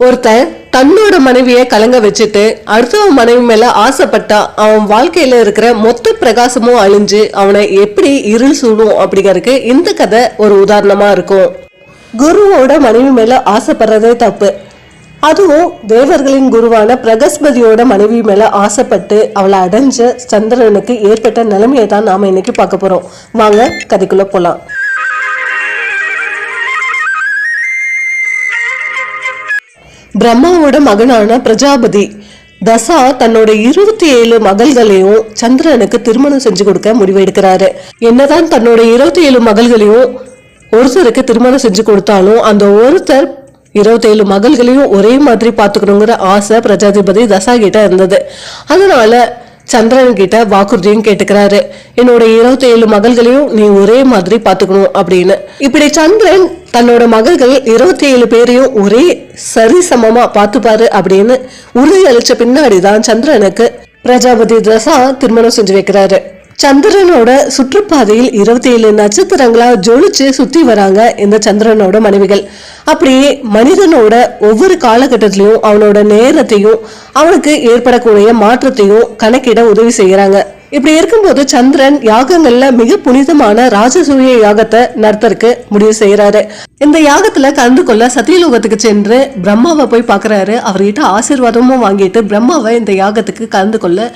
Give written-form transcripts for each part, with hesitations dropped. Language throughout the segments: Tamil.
ஒருத்தன் தன்னோட மனைவியை கலங்க வச்சுட்டு அடுத்தவன் மனைவி மேல ஆசைப்பட்டா அவன் வாழ்க்கையில இருக்கிற மொத்த பிரகாசமும் அழிஞ்சு அவனை எப்படி இருள் சூடும் அப்படிங்கறதுக்கு இந்த கதை ஒரு உதாரணமா இருக்கும். குருவோட மனைவி மேல ஆசைப்படுறதே தப்பு. அதுவும் தேவர்களின் குருவான பிரகஸ்பதியோட மனைவி மேல ஆசைப்பட்டு அவளை அடைஞ்ச சந்திரனுக்கு ஏற்பட்ட நிலைமையை தான் நாம இன்னைக்கு பார்க்க போறோம். வாங்க கதைக்குள்ள போலாம். பிரம்மாவோட மகனான பிரஜாபதி தசா தன்னோட 27 மகள்களையும் சந்திரனுக்கு திருமணம் செஞ்சு கொடுக்க முடிவெடுக்கிறாரு. என்னதான் தன்னோட 27 மகள்களையும் ஒருத்தருக்கு திருமணம் செஞ்சு கொடுத்தாலும் அந்த ஒருத்தர் 27 மகள்களையும் ஒரே மாதிரி பாத்துக்கணுங்கிற ஆசை பிரஜாதிபதி தசா கிட்ட இருந்தது. அதனால சந்திரன் கிட்ட வாக்குறுதியும் கேட்டுக்கிறாரு, என்னோட 27 மகள்களையும் நீ ஒரே மாதிரி பாத்துக்கணும் அப்படின்னு. இப்படி சந்திரன் தன்னோட மகள்கள் 27 பேரையும் ஒரே சரிசமமா பாத்துப்பாரு அப்படின்னு உறுதி அளிச்ச பின்னாடிதான் சந்திரனுக்கு பிரஜாபதி தசா திருமணம் செஞ்சு வைக்கிறாரு. சந்திரனோட சுற்றுப்பாதையில் 27 நட்சத்திரங்களா ஜொலிச்சு சுத்தி வராங்க இந்த சந்திரனோட மனைவிகள். அப்படியே மனிதனோட ஒவ்வொரு காலகட்டத்திலையும் அவனோட நேரத்தையும் அவனுக்கு ஏற்படக்கூடிய மாற்றத்தையும் கணக்கிட உதவி செய்யறாங்க. இப்படி இருக்கும்போது சந்திரன் யாகங்கள்ல மிக புனிதமான ராஜசூய யாகத்தை நடத்தற்கு முடிவு செய்யறாரு. இந்த யாகத்துல கலந்து கொள்ள சத்தியலோகத்துக்கு சென்று பிரம்மாவை போய் பாக்குறாரு. அவர்கிட்ட ஆசீர்வாதமும் வாங்கிட்டு பிரம்மாவை இந்த யாகத்துக்கு கலந்து கொள்ள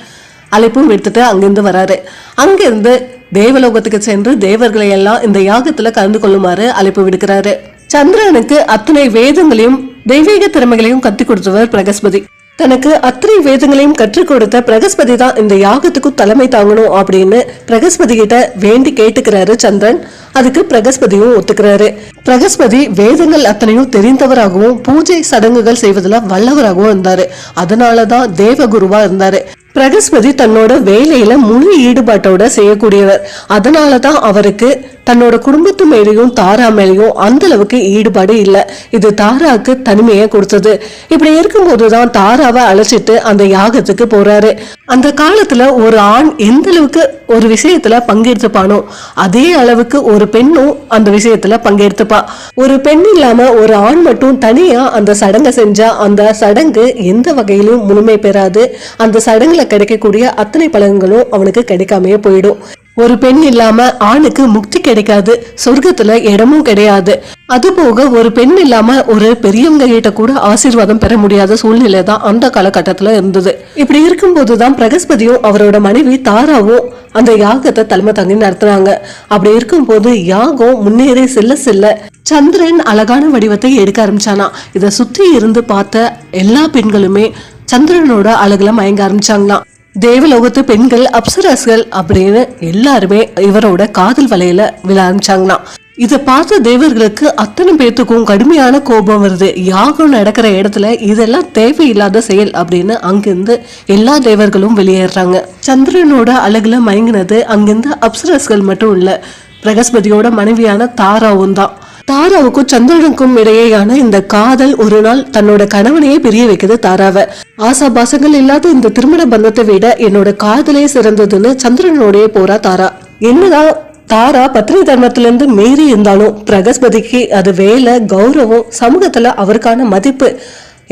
அழைப்பும் விடுத்துட்டு அங்கிருந்து வராரு. அங்கிருந்து தேவலோகத்துக்கு சென்று தேவர்களை எல்லாம் இந்த யாகத்துல கலந்து கொள்ளுமாறு அழைப்பு விடுக்கிறாரு. சந்திரனுக்கு அத்தனை வேதங்களையும் தெய்வீக திறமைகளையும் கற்றுக் கொடுத்தவர் பிரகஸ்பதி. தனக்கு அத்தனை வேதங்களையும் கற்றுக் கொடுத்த பிரகஸ்பதி தான் இந்த யாகத்துக்கும் தலைமை தாங்கணும் அப்படின்னு பிரகஸ்பதி கிட்ட வேண்டி கேட்டுக்கிறாரு சந்திரன். அதுக்கு பிரகஸ்பதியும் ஒத்துக்கிறாரு. பிரகஸ்பதி வேதங்கள் அத்தனையும் தெரிந்தவராகவும் பூஜை சடங்குகள் செய்வதில் வல்லவராகவும் இருந்தாரு. அதனாலதான் தேவகுருவா இருந்தாரு. பிரகஸ்பதி தன்னோட வேலையில முழு ஈடுபாட்டோட செய்யக்கூடியவர். அதனாலதான் அவருக்கு தன்னோட குடும்பத்து மேலேயும் தாரா மேலேயும் அந்த அளவுக்கு ஈடுபாடு இல்லை. இது தாராக்கு தனிமையை கொடுத்தது. இப்படி இருக்கும்போதுதான் தாராவை அழைச்சிட்டு அந்த யாகத்துக்கு போறாரு. அந்த காலத்துல ஒரு ஆண் எந்த அளவுக்கு ஒரு விஷயத்துல பங்கெடுத்துப்பானோ அதே அளவுக்கு ஒரு பெண்ணும் அந்த விஷயத்துல பங்கெடுத்துப்பா. ஒரு பெண் இல்லாம ஒரு ஆண் மட்டும் தனியா அந்த சடங்கை செஞ்சா அந்த சடங்கு எந்த வகையிலும் முழுமை பெறாது. அந்த சடங்குல கிடைக்கக்கூடிய அத்தனை பலன்களும் அவனுக்கு கிடைக்காமையே போயிடும். ஒரு பெண் இல்லாம ஆணுக்கு முக்தி கிடைக்காது, சொர்க்கத்துல இடமும் கிடையாது. அது போக ஒரு பெண் இல்லாம ஒரு பெரியவங்க கிட்ட கூட ஆசீர்வாதம் பெற முடியாத சூழ்நிலை தான் அந்த காலகட்டத்துல இருந்தது. இப்படி இருக்கும்போதுதான் பிரகஸ்பதியும் அவரோட மனைவி தாராவும் அந்த யாகத்தை தலைமை தாங்கி நடத்துறாங்க. அப்படி இருக்கும்போது யாகம் முன்னேறி செல்ல செல்ல சந்திரன் அழகான வடிவத்தை எடுக்க ஆரம்பிச்சானா. இதை சுற்றி இருந்து பார்த்த எல்லா பெண்களுமே சந்திரனோட அழகுல மயங்க ஆரம்பிச்சாங்களாம். தேவலோகத்து பெண்கள் அப்சரஸ்கள் அப்படின்னு எல்லாருமே இவரோட காதல் வலையில விழ ஆரம்பிச்சாங்களாம். இதை பார்த்த தேவர்களுக்கு அத்தனை பேத்துக்கும் கடுமையான கோபம் வருது. யாகம் நடக்கிற இடத்துல இதெல்லாம் தேவையில்லாத செயல் அப்படின்னு அங்கிருந்து எல்லா தேவர்களும் வெளியேறாங்க. சந்திரனோட அழகுல மயங்கினது அங்கிருந்து அப்சரஸ்கள் மட்டும் இல்ல, பிரகஸ்பதியோட மனைவியான தாராவும் தான். தாராவுக்கும் சந்திரனுக்கும் இடையேயான இந்த காதல் ஒரு நாள் தன்னோட கணவனையே பிரிய வைக்குது தாராவை. ஆசாபாசங்கள் இல்லாத இந்த திருமண பந்தத்தை விட என்னோட காதலே சிறந்ததுன்னு சந்திரனோடய போறா தாரா. என்னதான் தாரா பத்னி தர்மத்திலிருந்து மீறி இருந்தாலும் பிரகஸ்பதிக்கு அது வேலை, கௌரவம், சமூகத்துல அவருக்கான மதிப்பு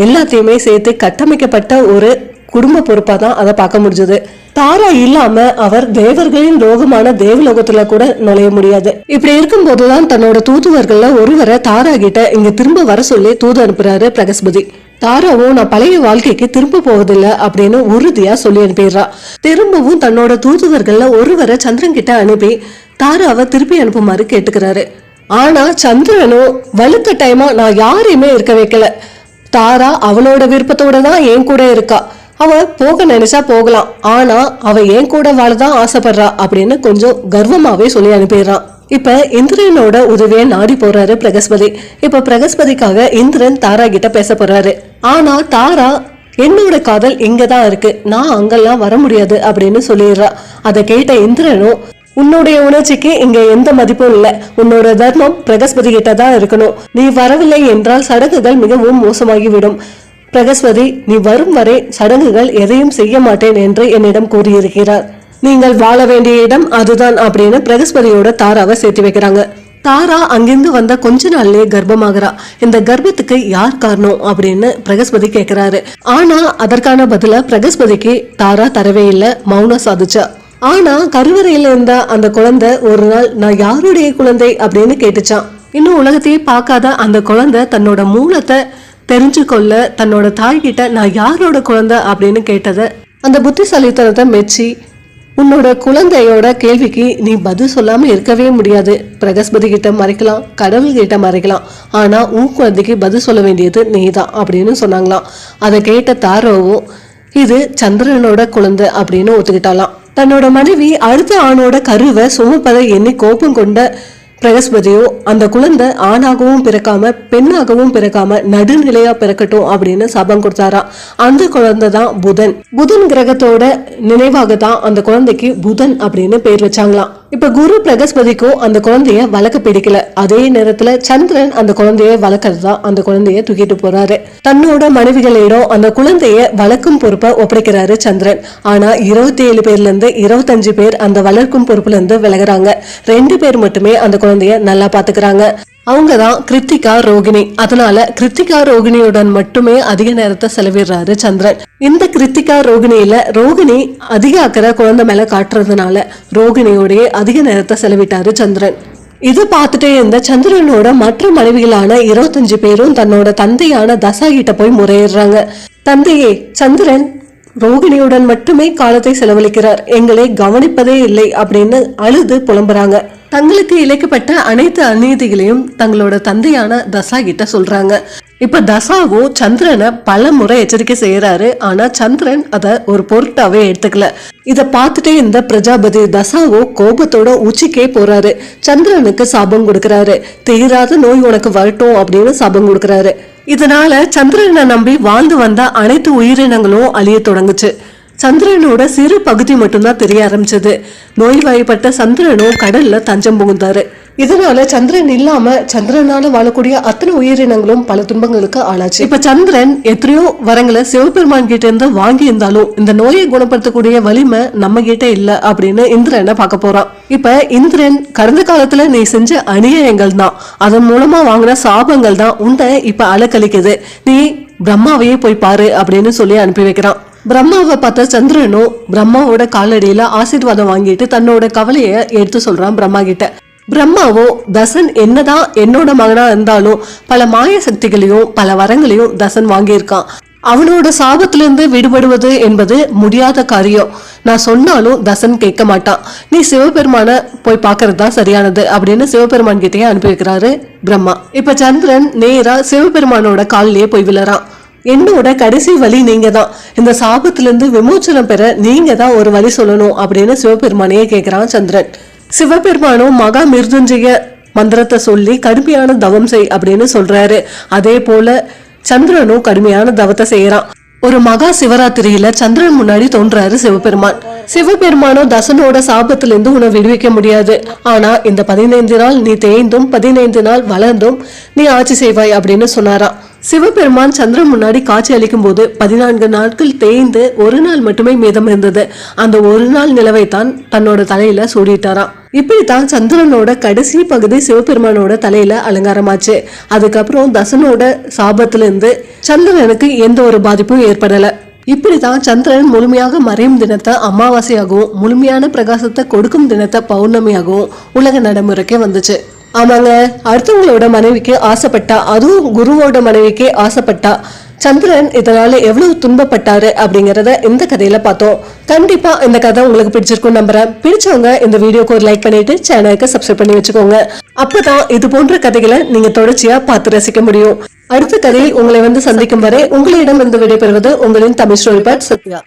எல்லாத்தையுமே சேர்த்து கட்டமைக்கப்பட்ட ஒரு குடும்ப பொறுப்பா தான் அதை பார்க்க முடிஞ்சது. தாரா இல்லாம அவர் தேவர்களின் லோகமான தேவலோகத்துல கூட நுழைய முடியாது. இப்படி இருக்கும் போதுதான் தன்னோட தூதுவர்கள்ல ஒருவரை தாரா கிட்ட இங்க திரும்ப வர சொல்லி தூது அனுப்புறாரு பிரகஸ்பதி. தாராவும் நான் பழைய வாழ்க்கைக்கு திரும்ப போவதில்லை அப்படின்னு உறுதியா சொல்லி அனுப்பிடுறா. திரும்பவும் தன்னோட தூதுவர்கள்ல ஒருவரை சந்திரன் கிட்ட அனுப்பி தாராவை திருப்பி அனுப்புமாறு கேட்டுக்கிறாரு. ஆனா சந்திரனும் வலுக்கட்டாயமா நான் யாரையுமே இருக்க வைக்கல, தாரா அவளோட விருப்பத்தோட தான் என் கூட இருக்கா, அவ போக நினைச்சா போகலாம், ஆனா அவ என் கூட வாழதான் ஆசைப்படுறா அப்படின்னு கொஞ்சம் கர்வமாவே சொல்லி அனுப்பிடுறான். இப்ப இந்திரனோட உதவியை நாடி போறாரு பிரகஸ்பதி. இப்ப பிரகஸ்பதிக்காக இந்திரன் தாரா கிட்ட பேச போறாரு. ஆனா தாரா என்னோட காதல் இங்கதான் இருக்கு, நான் அங்கெல்லாம் வர முடியாது அப்படின்னு சொல்லிடுறா. அதை கேட்ட இந்திரனும் உன்னுடைய உணர்ச்சிக்கு இங்க எந்த மதிப்பும் இல்ல, உன்னோட தர்மம் பிரகஸ்பதி கிட்ட தான் இருக்கணும், நீ வரவில்லை என்றால் சடங்குகள் மிகவும் மோசமாகிவிடும். பிரகஸ்பதி நீ வரும் வரை சடங்குகள் எதையும் செய்ய மாட்டேன் என்று என்னிடம் கூறியிருக்கிறார். நீங்கள் வாழ வேண்டிய இடம் அதுதான் அப்படின்னு பிரகஸ்பதியோட தாராவை சேர்த்து வைக்கிறாங்க. தாரா அங்கிருந்து வந்த கொஞ்ச நாள்லயே கர்ப்பமாகறா. இந்த கர்ப்பத்துக்கு யார் காரணம் அப்படின்னு பிரகஸ்பதி கேக்குறாரு. ஆனா அதற்கான பதில பிரகஸ்பதிக்கு தாரா தரவே இல்லை, மௌனம் சாதிச்சா. ஆனா கருவறையில இருந்த அந்த குழந்தை ஒரு நாள் நான் யாருடைய குழந்தை அப்படின்னு கேட்டுச்சான். இன்னும் உலகத்தையே பார்க்காத அந்த குழந்தை தன்னோட மூலத்தை தெரிஞ்சுக்கொள்ள தன்னோட தாய்கிட்ட நான் யாரோட குழந்தை அப்படின்னு கேட்டதை அந்த புத்திசாலித்தனத்தை மெச்சி, உன்னோட குழந்தையோட கேள்விக்கு நீ பதில் சொல்லாம இருக்கவே முடியாது. பிரகஸ்பதி கிட்ட மறைக்கலாம், கடவுள் கிட்ட மறைக்கலாம், ஆனா உன் குழந்தைக்கு பதில் சொல்ல வேண்டியது நீதான் அப்படின்னு சொன்னாங்களாம். அதை கேட்ட தாராவும் இது சந்திரனோட குழந்தை அப்படின்னு ஒத்துக்கிட்டாலாம். தன்னோட மனைவி அடுத்த ஆணோட கருவை சுமப்பதை எண்ணி கோபம் கொண்ட பிரகஸ்பதியோ அந்த குழந்தை ஆணாகவும் பிறக்காம பெண்ணாகவும் பிறக்காம நடுநிலையா பிறக்கட்டும் அப்படின்னு சாபம் கொடுத்தாரா. அந்த குழந்தை தான் புதன். புதன் கிரகத்தோட நினைவாக தான் அந்த குழந்தைக்கு புதன் அப்படின்னு பேர் வச்சாங்களாம். இப்ப குரு பிரகஸ்பதிக்கும் அந்த குழந்தைய வளர்க்க பிடிக்கல. அதே நேரத்துல சந்திரன் அந்த குழந்தைய வளர்க்கறதா அந்த குழந்தைய தூக்கிட்டு போறாரு. தன்னோட மனைவிகளிடம் அந்த குழந்தைய வளர்க்கும் பொறுப்பை ஒப்படைக்கிறாரு சந்திரன். ஆனா 27 பேர்ல இருந்து 25 பேர் அந்த வளர்க்கும் பொறுப்புல இருந்து விலகுறாங்க. 2 பேர் மட்டுமே அந்த குழந்தைய நல்லா பாத்துக்கிறாங்க. அவங்கதான் கிருத்திகா ரோகிணி. அதனால கிருத்திகா ரோகிணியுடன் மட்டுமே அதிக நேரத்தை செலவிடுறாரு சந்திரன். இந்த கிருத்திகா ரோகிணியில ரோகிணி அதிக அக்கறை குழந்தை மேல காட்டுறதுனால ரோகிணியோடய அதிக நேரத்தை செலவிட்டாரு சந்திரன். இது பார்த்துட்டே இருந்த சந்திரனோட மற்ற மனைவிகளான 25 பேரும் தன்னோட தந்தையான தசா கிட்ட போய் முறையிடுறாங்க. தந்தையே, சந்திரன் ரோகிணியுடன் மட்டுமே காலத்தை செலவழிக்கிறார், எங்களை கவனிப்பதே இல்லை அப்படின்னு அழுது புலம்புறாங்க. தங்களுக்கு இழைக்கப்பட்ட அனைத்து அநீதிகளையும் தங்களோட தந்தையான தசா கிட்ட சொல்றாங்க. இப்ப தசாவும் சந்திரனை பல முறை எச்சரிக்கை செய்யறாரு. ஆனா சந்திரன் அத ஒரு பொருட்டாவே எடுத்துக்கல. இத பார்த்துட்டே இந்த பிரஜாபதி தசாவோ கோபத்தோட உச்சிக்கே போறாரு. சந்திரனுக்கு சாபம் கொடுக்கறாரு. தீராத நோய் உனக்கு வரட்டும் அப்படின்னு சாபம் கொடுக்கறாரு. இதனால சந்திரனை நம்பி வாழ்ந்து வந்த அனைத்து உயிரினங்களும் அழிய தொடங்குச்சு. சந்திரனோட சிறு பகுதி மட்டும்தான் தெரிய ஆரம்பிச்சது. நோய்வாய்ப்பட்ட சந்திரனும் கடல்ல தஞ்சம் புகுந்தாரு. இதனால சந்திரன் இல்லாம சந்திரனால வாழக்கூடிய அத்தனை உயிரினங்களும் பல துன்பங்களுக்கு ஆளாச்சு. இப்ப சந்திரன் எத்தனையோ வரங்களை சிவபெருமான் கிட்ட இருந்து வாங்கி இருந்தாலும் இந்த நோயை குணப்படுத்தக்கூடிய வலிமை நம்ம கிட்ட இல்ல அப்படின்னு இந்திரனை பார்க்க போறான். இப்ப இந்திரன் கடந்த காலத்துல நீ செஞ்ச அநியாயங்கள் தான், அதன் மூலமா வாங்கின சாபங்கள் தான் உன்னை இப்ப அலக்கழிக்குது, நீ பிரம்மாவையே போய் பாரு அப்படின்னு சொல்லி அனுப்பி வைக்கிறான். பிரம்மாவை பார்த்த சந்திரனும் பிரம்மாவோட காலடியில ஆசீர்வாதம் வாங்கிட்டு தன்னோட கவலைய எடுத்து சொல்றான் பிரம்மா கிட்ட. பிரம்மாவோ தசன் என்னதான் என்னோட மகனா இருந்தாலும் பல மாய சக்திகளையும் பல வரங்களையும் தசன் வாங்கியிருக்கான். அவனோட சாபத்திலிருந்து விடுபடுவது என்பது முடியாத காரியம். நான் சொன்னாலும் தசன் கேட்க மாட்டான். நீ சிவபெருமான போய் பாக்குறது தான் சரியானது அப்படின்னு சிவபெருமான் கிட்டே அனுப்பி வைக்கிறாரு பிரம்மா. இப்ப சந்திரன் நேரா சிவபெருமானோட காலிலேயே போய் விழறான். என்னோட கடைசி வழி நீங்க தான், இந்த சாபத்திலிருந்து விமோச்சனம் பெற நீங்க தான் ஒரு வழி சொல்லணும் அப்படின்னு சிவபெருமானையே கேட்கிறான் சந்திரன். சிவபெருமானும் மகா மிருதுஞ்சய மந்திரத்தை சொல்லி கடுமையான தவம் செய் அப்படின்னு சொல்றாரு. அதே போல சந்திரனும் கடுமையான தவத்தை செய்யறான். ஒரு மகா சிவராத்திரியில சந்திரன் முன்னாடி தோன்றாரு சிவபெருமான். சிவபெருமானும் தசனோட சாபத்திலிருந்து உன்னை விடுவிக்க முடியாது, ஆனா இந்த 15 நாள் நீ தேய்ந்தும் 15 நாள் வளர்ந்தும் நீ ஆட்சி செய்வாய் அப்படின்னு சொன்னாராம். சிவபெருமான் சந்திரன் முன்னாடி காட்சி அளிக்கும் போது 14 நாட்கள் தேய்ந்து ஒரு நாள் மட்டுமே மீதம் இருந்தது. அந்த ஒரு நாள் நிலவை தான் தன்னோட தலையில சூடிட்டாராம். இப்படித்தான் சந்திரனோட கடைசி பகுதி சிவபெருமானோட தலையில அலங்காரமாச்சு. அதுக்கப்புறம் தசனோட சாபத்திலிருந்து சந்திரனுக்கு எந்த ஒரு பாதிப்பும் ஏற்படல. இப்படிதான் சந்திரன் முழுமையாக மறையும் தினத்தை அமாவாசையாகவும் முழுமையான பிரகாசத்தை கொடுக்கும் தினத்தை பௌர்ணமியாகவும் உலக நடைமுறைக்கே வந்துச்சு. ஆமாங்க, அடுத்தவங்களோட மனைவிக்கு ஆசைப்பட்டா, அதுவும் குருவோட மனைவிக்கே ஆசைப்பட்டா சந்திரன் இதனால எவ்வளவு துன்பப்பட்டாரு அப்படிங்கறத இந்த கதையில பார்த்தோம். கண்டிப்பா இந்த கதை உங்களுக்கு பிடிச்சிருக்கும் நம்புறேன். பிடிச்சவங்க இந்த வீடியோக்கு ஒரு லைக் பண்ணிட்டு சேனலுக்கு சப்ஸ்கிரைப் பண்ணி வச்சுக்கோங்க. அப்பதான் இது போன்ற கதைகளை நீங்க தொடர்ச்சியா பார்த்து ரசிக்க முடியும். அடுத்த கதையில் உங்களை வந்து சந்திக்கும் வரை உங்களிடம் இருந்து விடைபெறுவது உங்களின் தமிழ் ஸ்டோரி பார்ட் சத்யா.